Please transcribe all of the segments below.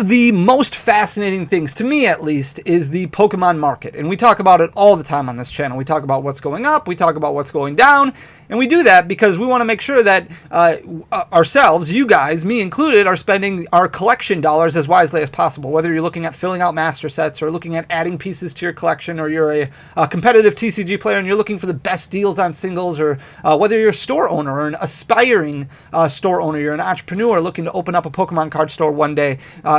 of the most fascinating things, to me at least, is the Pokemon market. And we talk about it all the time on this channel. We talk about what's going up, we talk about what's going down, and we do that because we want to make sure that ourselves, you guys, me included, are spending our collection dollars as wisely as possible. Whether you're looking at filling out master sets or looking at adding pieces to your collection, or you're a competitive TCG player and you're looking for the best deals on singles, or whether you're a store owner or an aspiring store owner, you're an entrepreneur looking to open up a Pokemon card store one day,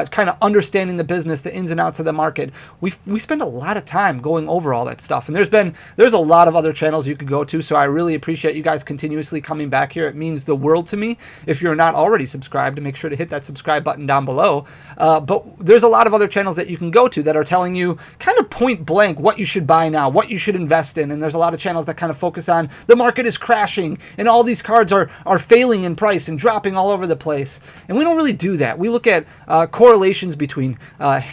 kind of understanding the business, the ins and outs of the market. We spend a lot of time going over all that stuff, and there's a lot of other channels you could go to, so I really appreciate you guys continuously coming back here. It means the world to me. If you're not already subscribed, make sure to hit that subscribe button down below. But there's a lot of other channels that you can go to that are telling you kind of point blank what you should buy now, what you should invest in, and there's a lot of channels that kind of focus on the market is crashing and all these cards are failing in price and dropping all over the place. And we don't really do that. We look at correlations between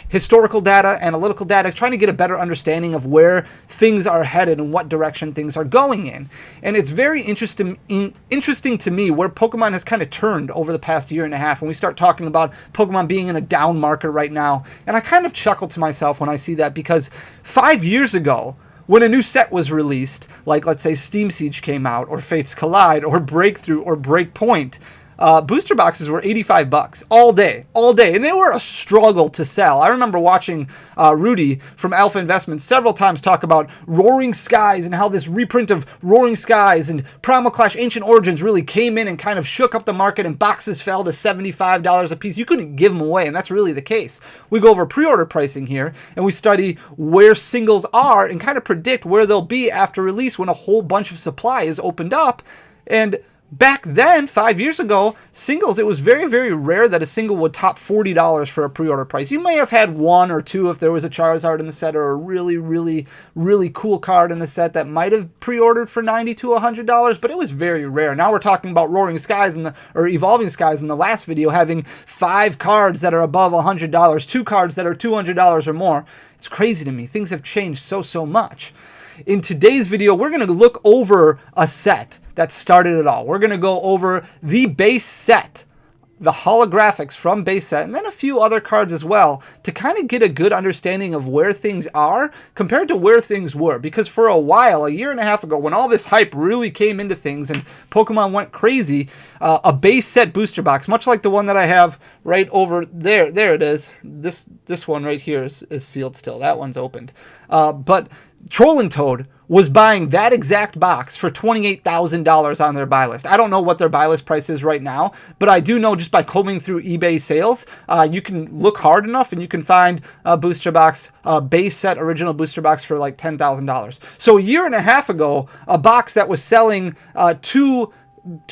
historical data, analytical data, trying to get a better understanding of where things are headed and what direction things are going in. And it's very interesting to me where Pokemon has kind of turned over the past year and a half, and we start talking about Pokemon being in a down market right now. And I kind of chuckle to myself when I see that, because 5 years ago, when a new set was released, like let's say Steam Siege came out, or Fates Collide, or Breakthrough, or Breakpoint, booster boxes were $85 all day, and they were a struggle to sell. I remember watching Rudy from Alpha Investments several times talk about Roaring Skies and how this reprint of Roaring Skies and Primal Clash Ancient Origins really came in and kind of shook up the market, and boxes fell to $75 a piece. You couldn't give them away, and that's really the case. We go over pre-order pricing here, and we study where singles are and kind of predict where they'll be after release when a whole bunch of supply is opened up. And back then, 5 years ago, singles, it was very, very rare that a single would top $40 for a pre-order price. You may have had one or two if there was a Charizard in the set, or a really, really, really cool card in the set that might have pre-ordered for $90 to $100, but it was very rare. Now we're talking about Roaring Skies or Evolving Skies in the last video having 5 cards that are above $100, 2 cards that are $200 or more. It's crazy to me. Things have changed so much. In today's video, we're going to look over a set that started it all. We're going to go over the base set, the holographics from base set, and then a few other cards as well, to kind of get a good understanding of where things are compared to where things were. Because for a while, a year and a half ago, when all this hype really came into things and Pokemon went crazy, a base set booster box, much like the one that I have right over there, there it is. This one right here is sealed still. That one's opened. But Troll Toad was buying that exact box for $28,000 on their buy list. I don't know what their buy list price is right now, but I do know just by combing through eBay sales, you can look hard enough and you can find a booster box, a base set original booster box for like $10,000. So a year and a half ago, a box that was selling to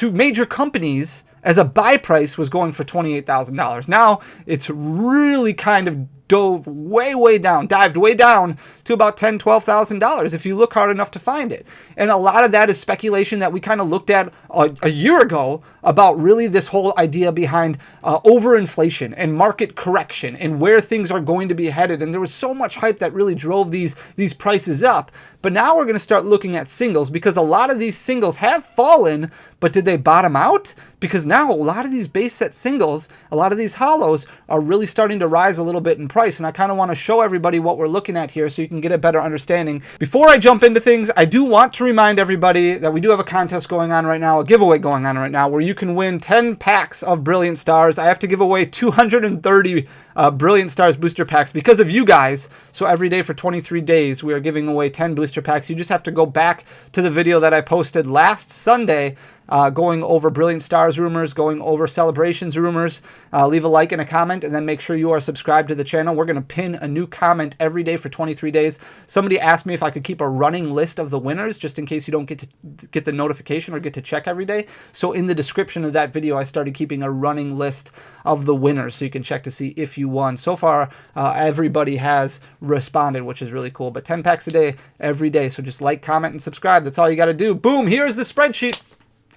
major companies as a buy price was going for $28,000. Now it's really kind of dived way down to about $10,000, $12,000 if you look hard enough to find it. And a lot of that is speculation that we kind of looked at a year ago about really this whole idea behind overinflation and market correction and where things are going to be headed. And there was so much hype that really drove these prices up. But now we're going to start looking at singles, because a lot of these singles have fallen, but did they bottom out? Because now a lot of these base set singles, a lot of these holos are really starting to rise a little bit in price. And I kind of want to show everybody what we're looking at here so you can get a better understanding. Before I jump into things, I do want to remind everybody that we do have a contest going on right now, a giveaway going on right now, where you can win 10 packs of Brilliant Stars. I have to give away 230 Brilliant Stars booster packs because of you guys. So every day for 23 days, we are giving away 10 booster packs. You just have to go back to the video that I posted last Sunday, going over Brilliant Stars rumors, going over Celebrations rumors. Leave a like and a comment, and then make sure you are subscribed to the channel. We're going to pin a new comment every day for 23 days. Somebody asked me if I could keep a running list of the winners, just in case you don't get the notification or get to check every day. So in the description of that video, I started keeping a running list of the winners, so you can check to see if you won. So far, everybody has responded, which is really cool. But 10 packs a day, every day. So just like, comment, and subscribe. That's all you got to do. Boom, here's the spreadsheet.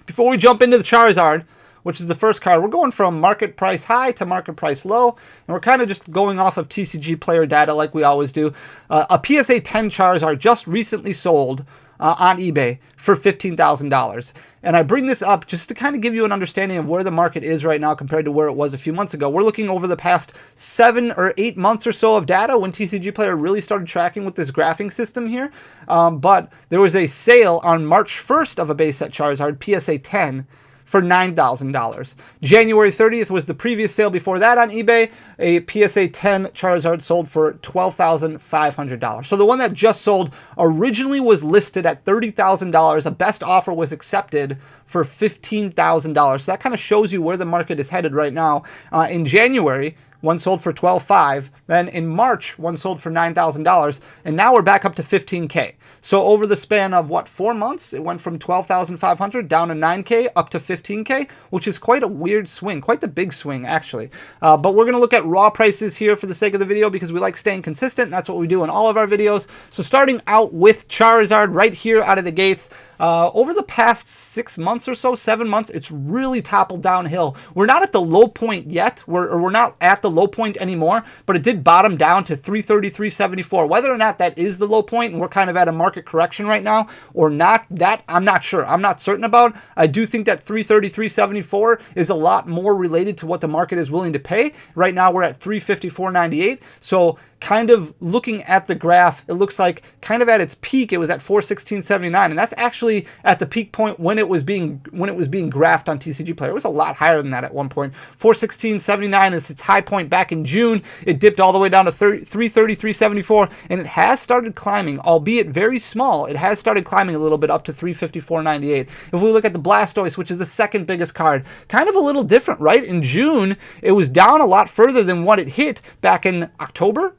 Before we jump into the Charizard, which is the first card, we're going from market price high to market price low, and we're kind of just going off of TCG player data like we always do. A PSA 10 Charizard just recently sold on eBay for $15,000. And I bring this up just to kind of give you an understanding of where the market is right now compared to where it was a few months ago. We're looking over the past 7 or 8 months or so of data when TCG Player really started tracking with this graphing system here. But there was a sale on March 1st of a base set Charizard, PSA 10, for $9,000. January 30th was the previous sale before that on eBay. A PSA 10 Charizard sold for $12,500. So the one that just sold originally was listed at $30,000. A best offer was accepted for $15,000. So that kind of shows you where the market is headed right now. In January, one sold for $12,500. Then in March, one sold for $9,000. And now we're back up to $15K. So over the span of, 4 months, it went from $12,500 down to $9K up to $15K, which is quite a weird swing, quite the big swing, actually. But we're going to look at raw prices here for the sake of the video because we like staying consistent. And that's what we do in all of our videos. So starting out with Charizard right here out of the gates, over the past 6 months or so, 7 months, it's really toppled downhill. We're not at the low point yet. We're not at the low point anymore, but it did bottom down to 333.74. Whether or not that is the low point and we're kind of at a market correction right now or not, that I'm not sure. I'm not certain about. I do think that 333.74 is a lot more related to what the market is willing to pay. Right now we're at 354.98. So kind of looking at the graph, it looks like kind of at its peak, it was at 416.79, and that's actually at the peak point when it was being graphed on TCG Player. It was a lot higher than that at one point. 416.79 is its high point back in June. It dipped all the way down to 333.74, and it has started climbing, albeit very small. It has started climbing a little bit up to 354.98. If we look at the Blastoise, which is the second biggest card, kind of a little different, right? In June, it was down a lot further than what it hit back in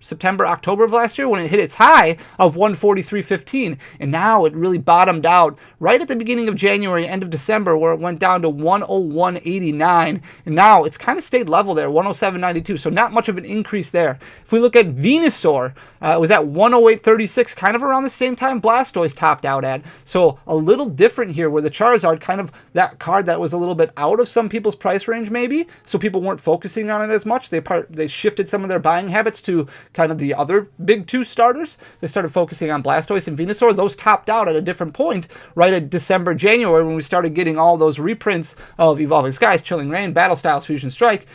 September, October of last year when it hit its high of 143.15, and now it really bottomed out right at the beginning of January, end of December, where it went down to 101.89, and now it's kind of stayed level there, 107.92, so not much of an increase there. If we look at Venusaur, it was at 108.36, kind of around the same time Blastoise topped out at, so a little different here where the Charizard, kind of that card that was a little bit out of some people's price range maybe, so people weren't focusing on it as much. They shifted some of their buying habits to kind of the other big two starters. They started focusing on Blastoise and Venusaur. Those topped out at a different point, right at December, January, when we started getting all those reprints of Evolving Skies, Chilling Reign, Battle Styles, Fusion Strike.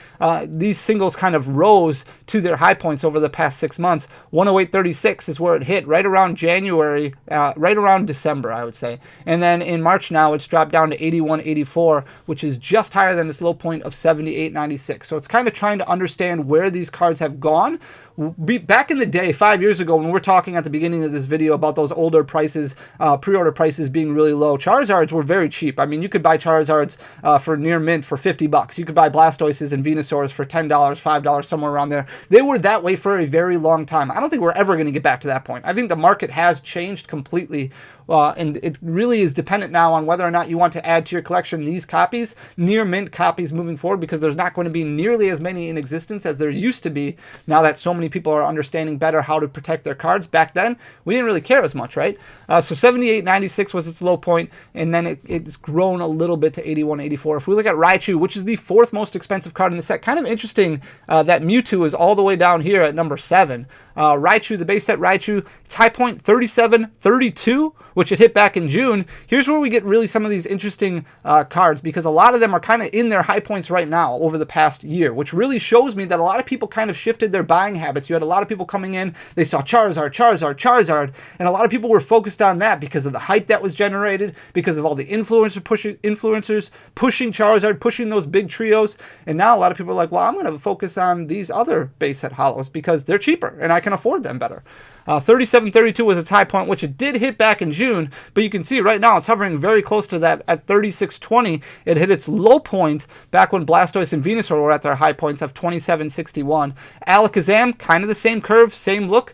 These singles kind of rose to their high points over the past 6 months. 108.36 is where it hit right around January, right around December, I would say. And then in March now, it's dropped down to 81.84, which is just higher than its low point of 78.96. So it's kind of trying to understand where these cards have gone. Back in the day, 5 years ago, when we were talking at the beginning of this video about those older prices, pre-order prices being really low, Charizards were very cheap. I mean, you could buy Charizards for near mint for $50. You could buy Blastoises and Venusaurs for $10, $5, somewhere around there. They were that way for a very long time. I don't think we're ever going to get back to that point. I think the market has changed completely. And it really is dependent now on whether or not you want to add to your collection these copies, near mint copies moving forward, because there's not going to be nearly as many in existence as there used to be now that so many people are understanding better how to protect their cards. Back then, we didn't really care as much, right? So 78.96 was its low point, and then it's grown a little bit to 81.84. If we look at Raichu, which is the 4th most expensive card in the set, kind of interesting that Mewtwo is all the way down here at number 7. Raichu, the base set Raichu, its high point 37.32, which it hit back in June. Here's where we get really some of these interesting cards, because a lot of them are kind of in their high points right now over the past year, which really shows me that a lot of people kind of shifted their buying habits. You had a lot of people coming in, they saw Charizard, and a lot of people were focused on that because of the hype that was generated, because of all the influencers pushing Charizard, pushing those big trios, and now a lot of people are like, well, I'm going to focus on these other base set holos because they're cheaper and I can afford them better. 37.32 was its high point, which it did hit back in June, but you can see right now it's hovering very close to that at 36.20. It hit its low point back when Blastoise and Venusaur were at their high points of 27.61. Alakazam, kind of the same curve, same look,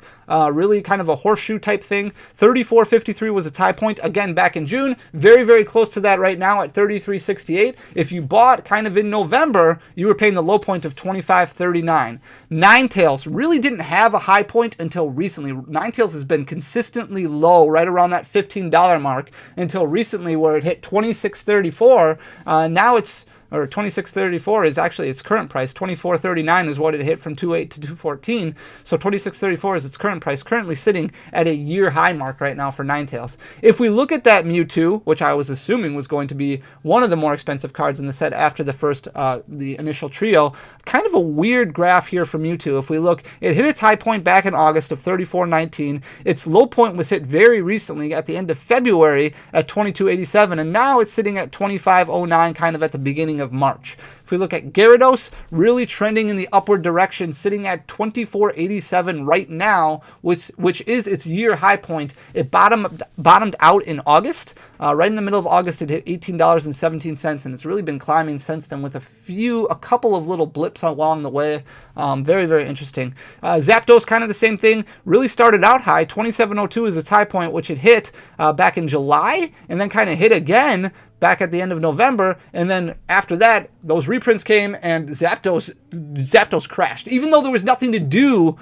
really kind of a horseshoe type thing. 34.53 was its high point, again back in June, very, very close to that right now at 33.68. If you bought kind of in November, you were paying the low point of 25.39. Ninetales really didn't have a high point until recently. Ninetales has been consistently low, right around that $15 mark, until recently where it hit 26.34. Now it's or 2634 is actually its current price. 2439 is what it hit from 2.8 to 2.14. So 2634 is its current price, currently sitting at a year high mark right now for Ninetales. If we look at that Mewtwo, which I was assuming was going to be one of the more expensive cards in the set after the first, the initial trio, kind of a weird graph here for Mewtwo. If we look, it hit its high point back in August of 34.19. Its low point was hit very recently at the end of February at 22.87, and now it's sitting at 25.09, kind of at the beginning of March. If we look at Gyarados, really trending in the upward direction, sitting at 24.87 right now, which is its year high point. It bottomed out in August. Right in the middle of August, it hit $18.17, and it's really been climbing since then with a couple of little blips along the way. Very, very interesting. Zapdos, kind of the same thing. Really started out high. 27.02 is its high point, which it hit back in July, and then kind of hit again back at the end of November, and then after that, those reprints came, and Zapdos crashed. Even though there was nothing to do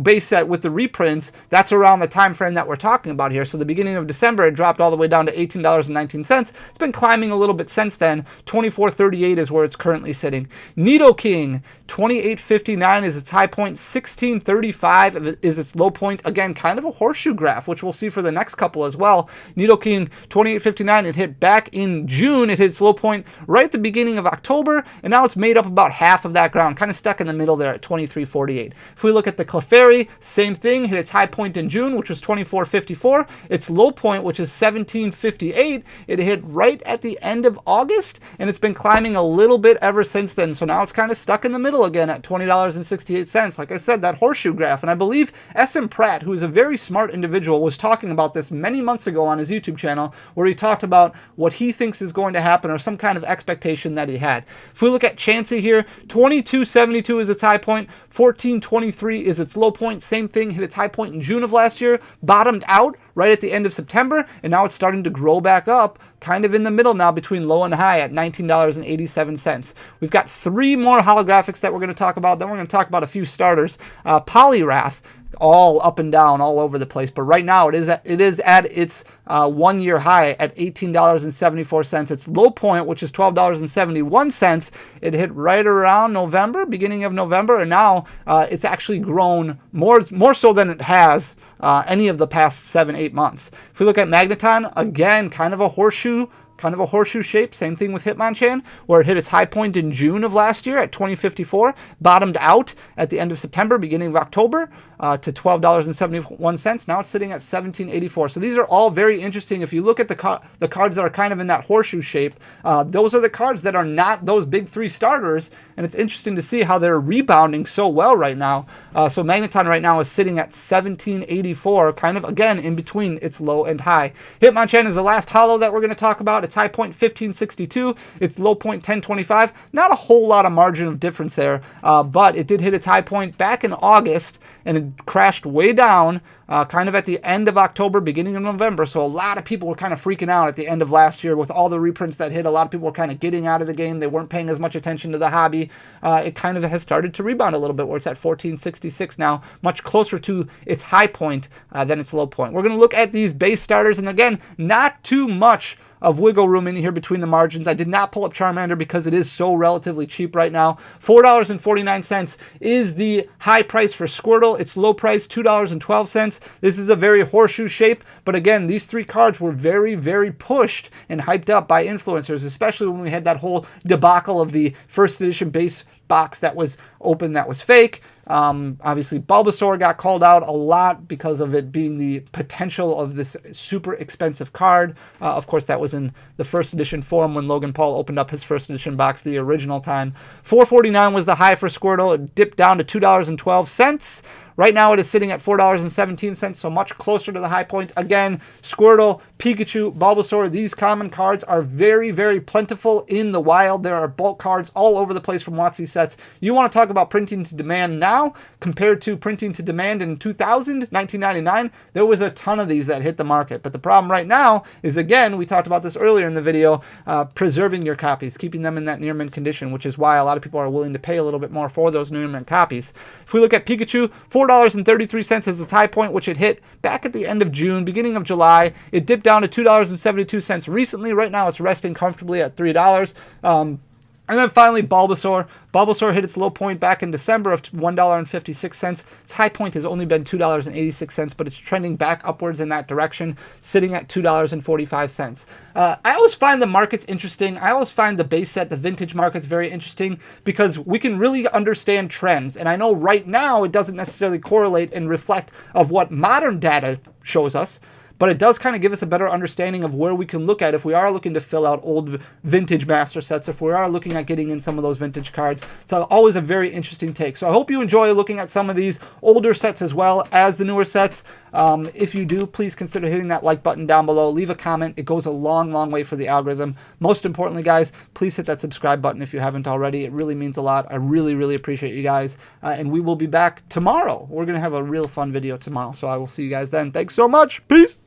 base set with the reprints, that's around the time frame that we're talking about here. So the beginning of December, it dropped all the way down to $18.19. It's been climbing a little bit since then. 24.38 is where it's currently sitting. Nidoking, 28.59 is its high point. 16.35 is its low point. Again, kind of a horseshoe graph, which we'll see for the next couple as well. Nidoking, 28.59, it hit back in June. It hit its low point right at the beginning of October, and now it's made up about half of that ground, kind of stuck in the middle there at 23.48. If we look at the Clefairy, same thing, hit its high point in June, which was 24.54. Its low point, which is 17.58, it hit right at the end of August, and it's been climbing a little bit ever since then. So now it's kind of stuck in the middle again at $20.68. Like I said, that horseshoe graph, and I believe S.M. Pratt, who is a very smart individual, was talking about this many months ago on his YouTube channel, where he talked about what he thinks is going to happen, or some kind of expectation that he had. If we look at Chansey here, 22.72 is its high point, 14.23 is its low point. Same thing, hit its high point in June of last year, bottomed out right at the end of September, and now it's starting to grow back up, kind of in the middle now between low and high at $19.87. We've got 3 more holographics that we're going to talk about. Then we're going to talk about a few starters. Poliwrath, all up and down, all over the place. But right now, it is at its 1-year high at $18.74. Its low point, which is $12.71, it hit right around November, beginning of November, and now it's actually grown more so than it has any of the past 7-8 months. If we look at Magneton, again, kind of a horseshoe shape. Same thing with Hitmonchan, where it hit its high point in June of last year at 20.54, bottomed out at the end of September, beginning of October, to $12.71. Now it's sitting at $17.84. So these are all very interesting. If you look at the cards that are kind of in that horseshoe shape, those are the cards that are not those big 3 starters, and it's interesting to see how they're rebounding so well right now. So Magneton right now is sitting at $17.84, kind of, again, in between its low and high. Hitmonchan is the last holo that we're going to talk about. Its high point, 15.62. Its low point, 10.25. Not a whole lot of margin of difference there, but it did hit its high point back in August, and it crashed way down kind of at the end of October, beginning of November. So a lot of people were kind of freaking out at the end of last year with all the reprints that hit. A lot of people were kind of getting out of the game. They weren't paying as much attention to the hobby. It kind of has started to rebound a little bit, where it's at 14.66 now, much closer to its high point than its low point. We're going to look at these base starters, and again, not too much of wiggle room in here between the margins. I did not pull up Charmander because it is so relatively cheap right now. $4.49 is the high price for Squirtle. Its low price, $2.12. This is a very horseshoe shape, but again, these 3 cards were very, very pushed and hyped up by influencers, especially when we had that whole debacle of the first edition base box that was open that was fake. Obviously, Bulbasaur got called out a lot because of it being the potential of this super expensive card. Of course, that was in the first edition form when Logan Paul opened up his first edition box the original time. $4.49 was the high for Squirtle. It dipped down to $2.12. Right now, it is sitting at $4.17, so much closer to the high point. Again, Squirtle, Pikachu, Bulbasaur, these common cards are very, very plentiful in the wild. There are bulk cards all over the place from WotC sets. You want to talk about printing to demand now compared to printing to demand in 1999, there was a ton of these that hit the market. But the problem right now is, again, we talked about this earlier in the video, preserving your copies, keeping them in that near mint condition, which is why a lot of people are willing to pay a little bit more for those near mint copies. If we look at Pikachu, $4.33 is its high point, which it hit back at the end of June, beginning of July. It dipped down to $2.72 recently. Right now, it's resting comfortably at $3. And then finally, Bulbasaur. Bulbasaur hit its low point back in December of $1.56. Its high point has only been $2.86, but it's trending back upwards in that direction, sitting at $2.45. I always find the markets interesting. I always find the base set, the vintage markets, very interesting because we can really understand trends. And I know right now it doesn't necessarily correlate and reflect of what modern data shows us, but it does kind of give us a better understanding of where we can look at if we are looking to fill out old vintage master sets, if we are looking at getting in some of those vintage cards. It's always a very interesting take. So I hope you enjoy looking at some of these older sets as well as the newer sets. If you do, please consider hitting that like button down below. Leave a comment. It goes a long, long way for the algorithm. Most importantly, guys, please hit that subscribe button if you haven't already. It really means a lot. I really, really appreciate you guys. And we will be back tomorrow. We're going to have a real fun video tomorrow. So I will see you guys then. Thanks so much. Peace.